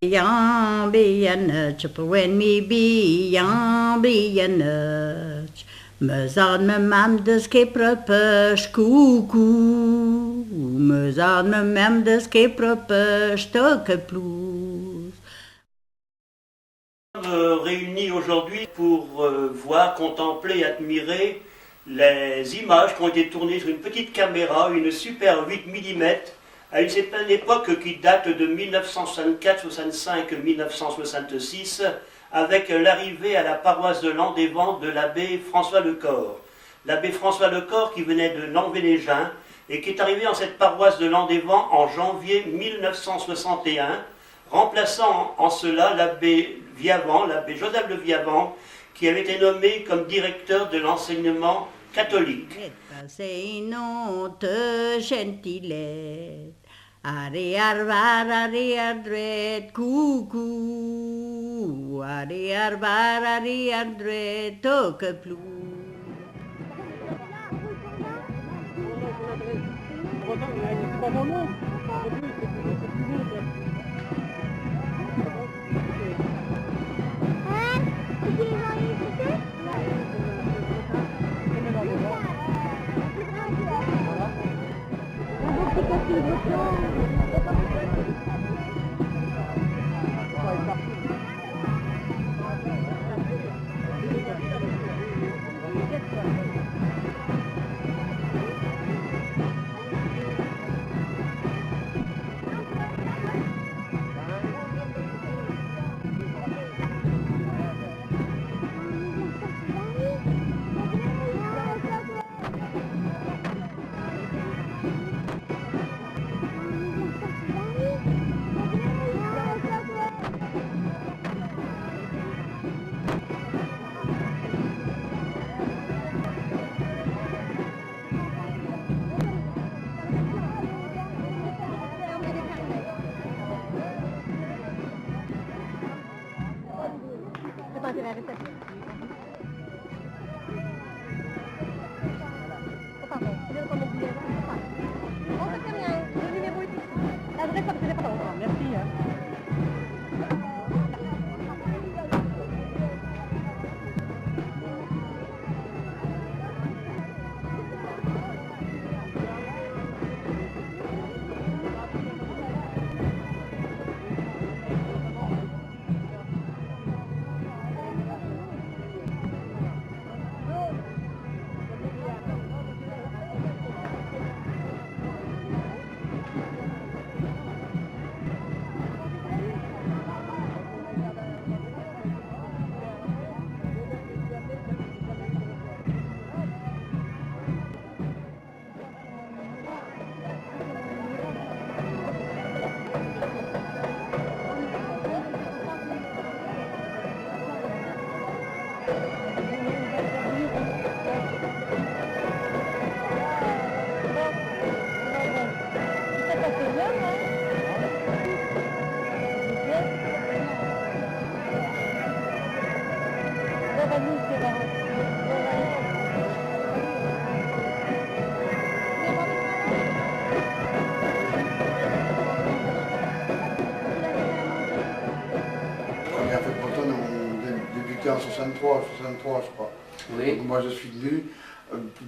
Jambianuts, when me be jambianuts. Me zan me mam de skipperpers koekoe. Me zan me mam de skipperpers stokkeplous. Réunis aujourd'hui pour voir, contempler, admirer les images qui ont été tournées sur une petite caméra, une Super 8 mm, à une certaine époque qui date de 1964, 65, 1966, avec l'arrivée à la paroisse de Landévent de l'abbé François Lecor. L'abbé François Lecor qui venait de Lanvénégin et qui est arrivé dans cette paroisse de Landévent en janvier 1961, remplaçant en cela l'abbé Viavant, l'abbé Joseph Le Viavant, qui avait été nommé comme directeur de l'enseignement catholique. C'est une honte gentilette. Arrière var, arrière droite, coucou. Arrière var, arrière droite, stokkeplous. En 63, je crois. Oui. Donc moi je suis venu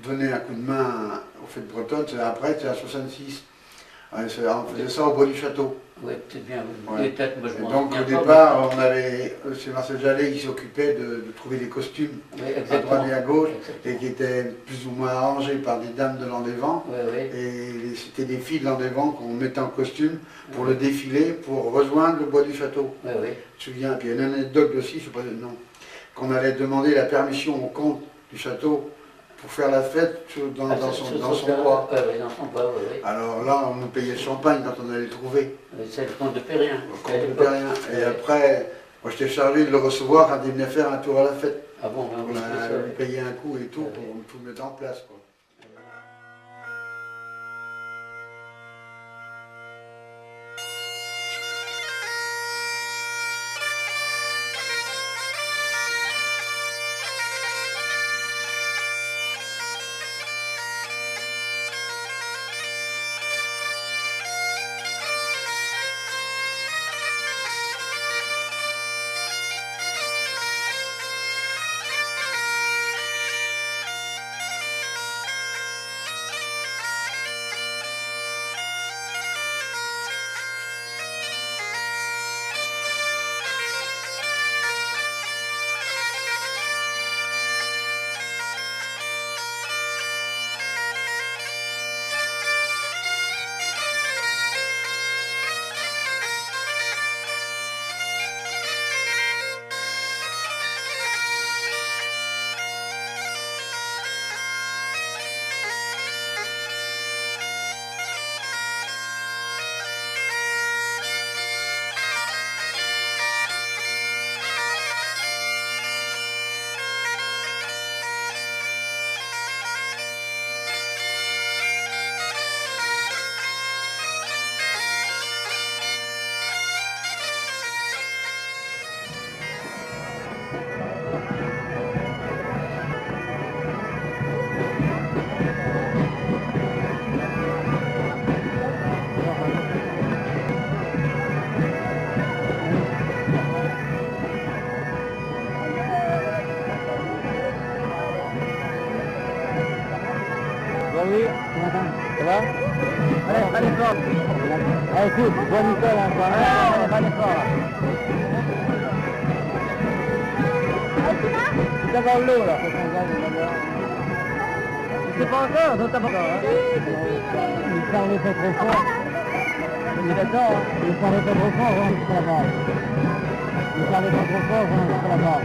donner un coup de main aux fêtes bretonnes, après c'est à 66. On faisait ça au bois du château. Oui, peut-être bien. Ouais. Peut-être, moi, je m'en donc souviens au pas, départ, c'est Marcel Jallet qui s'occupait de trouver des costumes à droite et à gauche, et qui étaient plus ou moins arrangés par des dames de Landévent. Et c'était des filles de Landévent qu'on mettait en costume pour le défilé, pour rejoindre le bois du château. Je me souviens, puis il y a une anecdote aussi, je ne sais pas le nom, qu'on allait demander la permission au comte du château pour faire la fête dans son bois. Alors là, on nous payait le champagne quand on allait le trouver. C'est le comte de Périen. Le comte de Périen. Et après, moi j'étais chargé de le recevoir quand il venait faire un tour à la fête. Ah bon, on lui payait un coup et tout pour tout mettre en place, quoi. Ah, écoute, je vois Nicole, hein, quand même, pas d'effort, là. Ça va dans l'eau, là, faut qu'on gagne, d'abord. C'est pas encore, donc t'as pas encore, hein. Il parlait pas trop fort. On est d'accord, hein. Il parlait pas trop fort, on jusqu'à la barre. Il parlait pas trop fort, on jusqu'à la barre.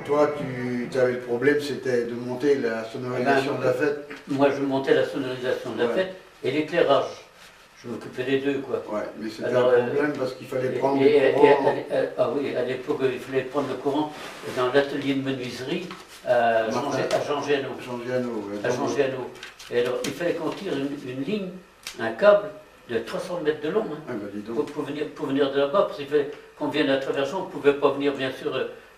Toi, tu avais le problème, c'était de monter la sonorisation de la fête. Moi, je montais la sonorisation de la fête et l'éclairage. Je m'occupais des deux, quoi. Ouais, mais c'était un problème parce qu'il fallait prendre le courant. Ah oui, à l'époque, il fallait prendre le courant dans l'atelier de menuiserie à Jean Géano. À Jean Géano. Et alors, il fallait qu'on tire une ligne, un câble de 300 mètres de long, hein, Ah bah, dis donc. pour venir de là-bas, parce qu'il fallait qu'on vienne à travers Jean, on ne pouvait pas venir, bien sûr,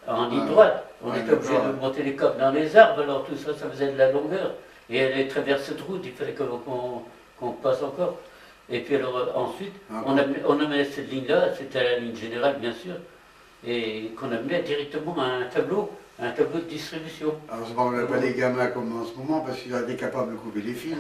en ligne droite. On était obligé de monter les câbles dans les arbres, alors tout ça, ça faisait de la longueur. Et les traversées de route, il fallait qu'on passe encore. Et puis alors ensuite, on amenait cette ligne-là, c'était la ligne générale bien sûr, et qu'on amenait directement à un tableau de distribution. Alors on n'a pas les gamins comme en ce moment parce qu'ils étaient capables de couper les fils.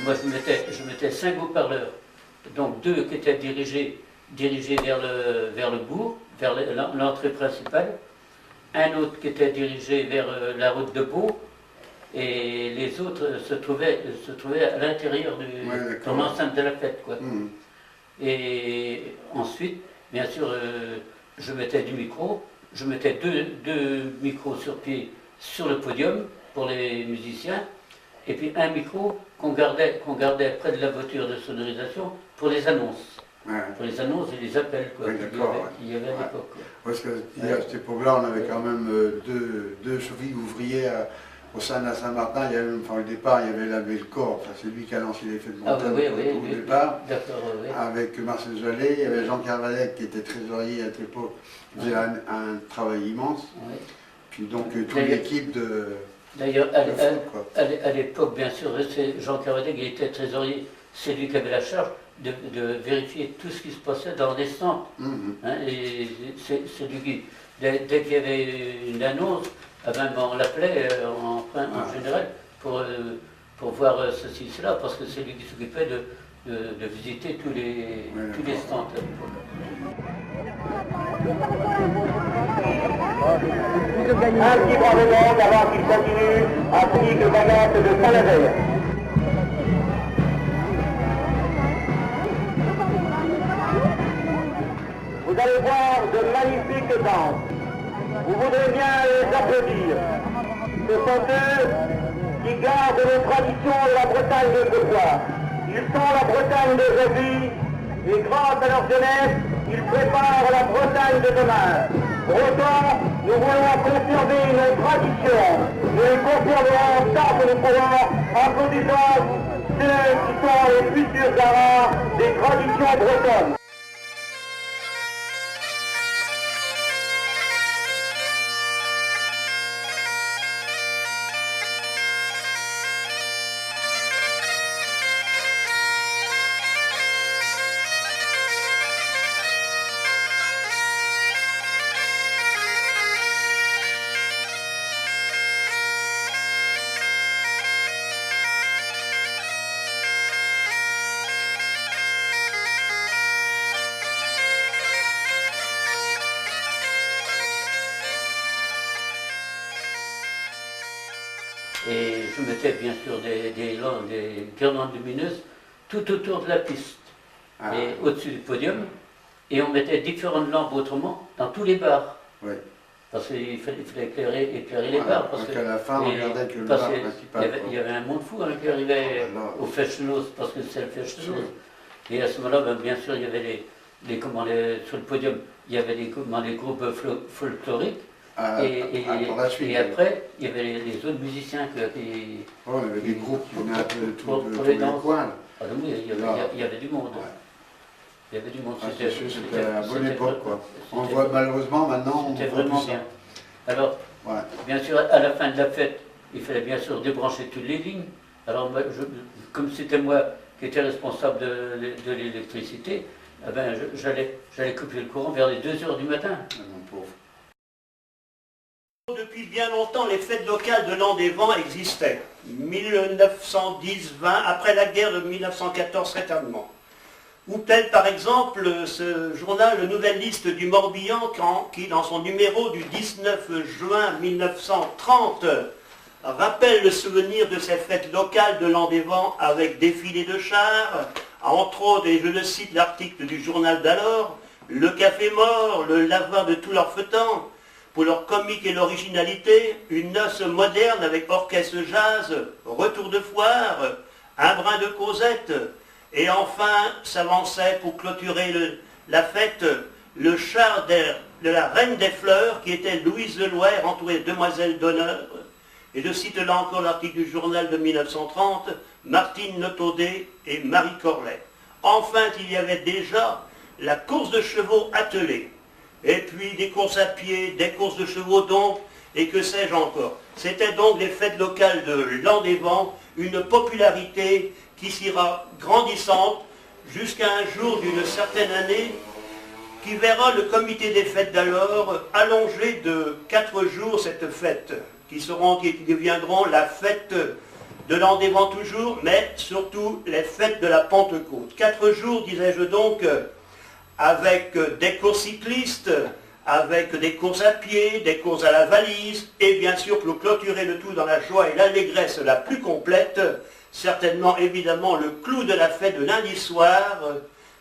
Moi, je mettais 5 haut-parleurs, donc 2 qui étaient dirigés vers le bourg, vers l'entrée principale, un autre qui était dirigé vers la route de Beau, et les autres se trouvaient à l'intérieur de l'enceinte de la fête, quoi. Mmh. Et ensuite, bien sûr, je mettais du micro, je mettais deux micros sur pied sur le podium pour les musiciens, et puis un micro qu'on gardait près de la voiture de sonorisation pour les annonces. Ouais. Pour les annonces et les appels, quoi, qu'il y avait à l'époque. Parce qu'à cette époque-là, on avait quand même deux chevilles ouvriers au sein de la Saint-Martin. Il y avait, au départ, il y avait l'abbé Le Corps, c'est lui qui a lancé les fêtes de montagne au départ. Avec Marcel Jallet, il y avait Jean Carvalec qui était trésorier à cette époque, qui faisait un travail immense. Ouais. Puis donc toute l'équipe de... D'ailleurs, à l'époque, bien sûr, Jean Carvalec qui était trésorier, c'est lui qui avait la charge de vérifier tout ce qui se passait dans les centres. Hein, et c'est lui qui, dès qu'il y avait une annonce, on l'appelait en général pour voir ceci, cela, parce que c'est lui qui s'occupait de visiter tous les stands à l'époque. Un petit bras de monde avant qu'il continue à petite bagage de Saint-Nazaire. Vous allez voir de magnifiques danses. Vous voudrez bien les applaudir. Ce sont eux qui gardent les traditions de la Bretagne d'autrefois. Ils sont la Bretagne d'aujourd'hui et grâce à leur jeunesse, ils préparent la Bretagne de demain. Pour autant, nous voulons conserver nos traditions. Nous les conserverons tant que nous pourrons en produisant ceux qui sont les futurs garants des traditions bretonnes. Et je mettais bien sûr des guirlandes lumineuses tout autour de la piste, et au-dessus du podium. Et on mettait différentes lampes autrement dans tous les bars. Oui. Parce qu'il fallait éclairer les bars. Parce qu'à la fin, on regardait que le bar principal. Il y avait un monde fou qui arrivait au Festschloss, parce que c'est le Festschloss. Et à ce moment-là, ben, bien sûr, il y avait sur le podium, il y avait les groupes folkloriques. Et après, il y avait les autres musiciens qui... Oh, il y avait des groupes qui venaient un peu de tous les coins. Ah oui, il y avait du monde. Ouais. Il y avait du monde. C'était à la bonne époque, quoi. On voit malheureusement maintenant, c'était vraiment bien. Alors, bien sûr, à la fin de la fête, il fallait bien sûr débrancher toutes les lignes. Alors, comme c'était moi qui étais responsable de l'électricité, eh ben, j'allais couper le courant vers les 2 h du matin. Mon pauvre. Depuis bien longtemps, les fêtes locales de l'An des Vents existaient. 1910-20, après la guerre de 1914 certainement. Ou tel par exemple ce journal, le Nouvelle Liste du Morbihan, qui dans son numéro du 19 juin 1930 rappelle le souvenir de ces fêtes locales de l'An des Vents avec défilé de chars, entre autres, et je le cite l'article du journal d'alors, le café mort, le lavoir de tout leur feuilleton, pour leur comique et l'originalité, une noce moderne avec orchestre jazz, retour de foire, un brin de causette, et enfin s'avançait pour clôturer la fête le char de la reine des fleurs qui était Louise de Loire entourée de demoiselles d'honneur. Et je cite là encore l'article du journal de 1930, Martine Notaudet et Marie Corlet. Enfin, il y avait déjà la course de chevaux attelée. Et puis des courses à pied, des courses de chevaux donc, et que sais-je encore. C'était donc les fêtes locales de l'An des Vents, une popularité qui s'ira grandissante jusqu'à un jour d'une certaine année qui verra le comité des fêtes d'alors allonger de 4 jours cette fête, qui deviendront la fête de l'An des Vents toujours, mais surtout les fêtes de la Pentecôte. 4 jours, disais-je donc, avec des courses cyclistes, avec des courses à pied, des courses à la valise, et bien sûr pour clôturer le tout dans la joie et l'allégresse la plus complète, certainement évidemment le clou de la fête de lundi soir,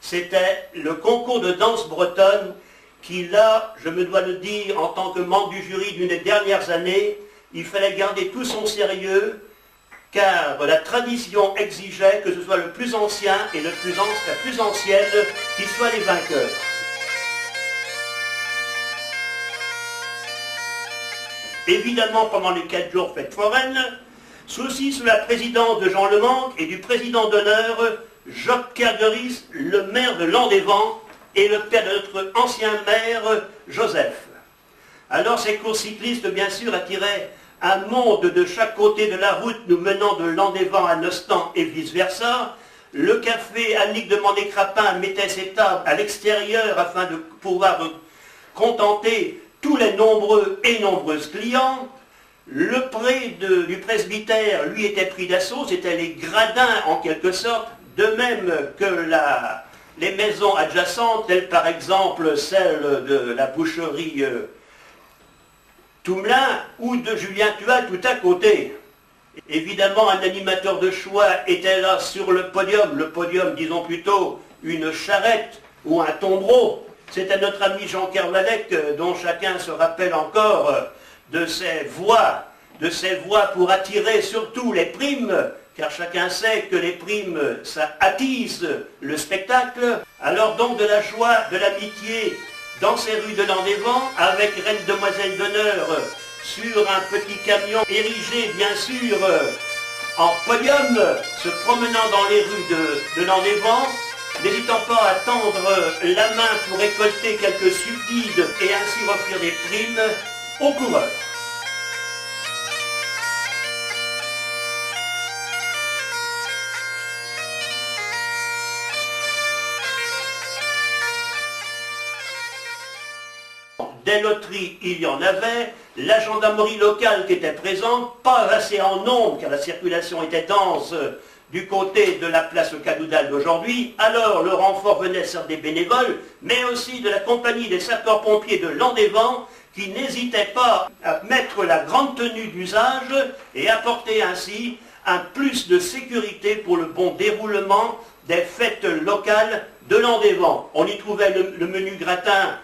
c'était le concours de danse bretonne qui là, je me dois le dire en tant que membre du jury d'une des dernières années, il fallait garder tout son sérieux, car la tradition exigeait que ce soit le plus ancien et la plus ancienne qui soient les vainqueurs. Évidemment, pendant les 4 jours fête foraine, ceci sous la présidence de Jean Lemanque et du président d'honneur, Job Kergeris, le maire de l'An des Vents, et le père de notre ancien maire, Joseph. Alors ces courses cyclistes, bien sûr, attiraient un monde de chaque côté de la route nous menant de l'An des Vents à Nostan et vice-versa. Le café Annick de Mandé-Crapin mettait ses tables à l'extérieur afin de pouvoir contenter tous les nombreux et nombreuses clients. Le pré du presbytère, lui, était pris d'assaut, c'était les gradins en quelque sorte, de même que les maisons adjacentes, telles par exemple celle de la boucherie Toumelin ou de Julien Tual tout à côté. Évidemment, un animateur de choix était là sur le podium, disons plutôt une charrette ou un tombereau. C'était notre ami Jean Kervalec, dont chacun se rappelle encore de ses voix pour attirer surtout les primes, car chacun sait que les primes, ça attise le spectacle. Alors donc de la joie, de l'amitié, dans ces rues de l'An des Vents, avec Reine Demoiselle d'honneur sur un petit camion érigé bien sûr en podium, se promenant dans les rues de Landévent, n'hésitant pas à tendre la main pour récolter quelques subsides et ainsi offrir des primes aux coureurs. Des loteries, il y en avait, la gendarmerie locale qui était présente, pas assez en nombre car la circulation était dense du côté de la place Cadoudal d'aujourd'hui, alors le renfort venait certes des bénévoles, mais aussi de la compagnie des sapeurs-pompiers de Landévent qui n'hésitait pas à mettre la grande tenue d'usage et apporter ainsi un plus de sécurité pour le bon déroulement des fêtes locales de Landévent. On y trouvait le menu gratin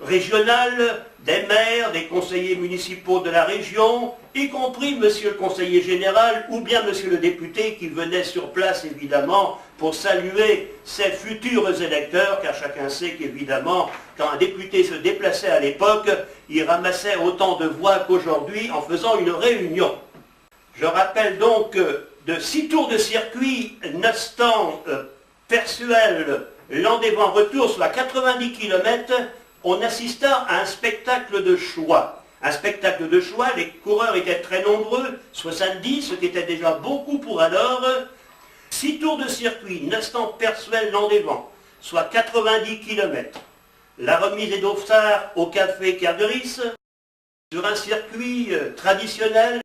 régional, des maires, des conseillers municipaux de la région, y compris monsieur le conseiller général ou bien monsieur le député qui venait sur place évidemment pour saluer ses futurs électeurs, car chacun sait qu'évidemment quand un député se déplaçait à l'époque, il ramassait autant de voix qu'aujourd'hui en faisant une réunion. Je rappelle donc de 6 tours de circuit, 9 stands Persuel, Landévent retour, soit 90 km, on assista à un spectacle de choix. Un spectacle de choix, les coureurs étaient très nombreux, 70, ce qui était déjà beaucoup pour alors. 6 tours de circuit, 9 stands Persuel, Landévent, soit 90 km. La remise des dossards au café Kerderis, sur un circuit traditionnel,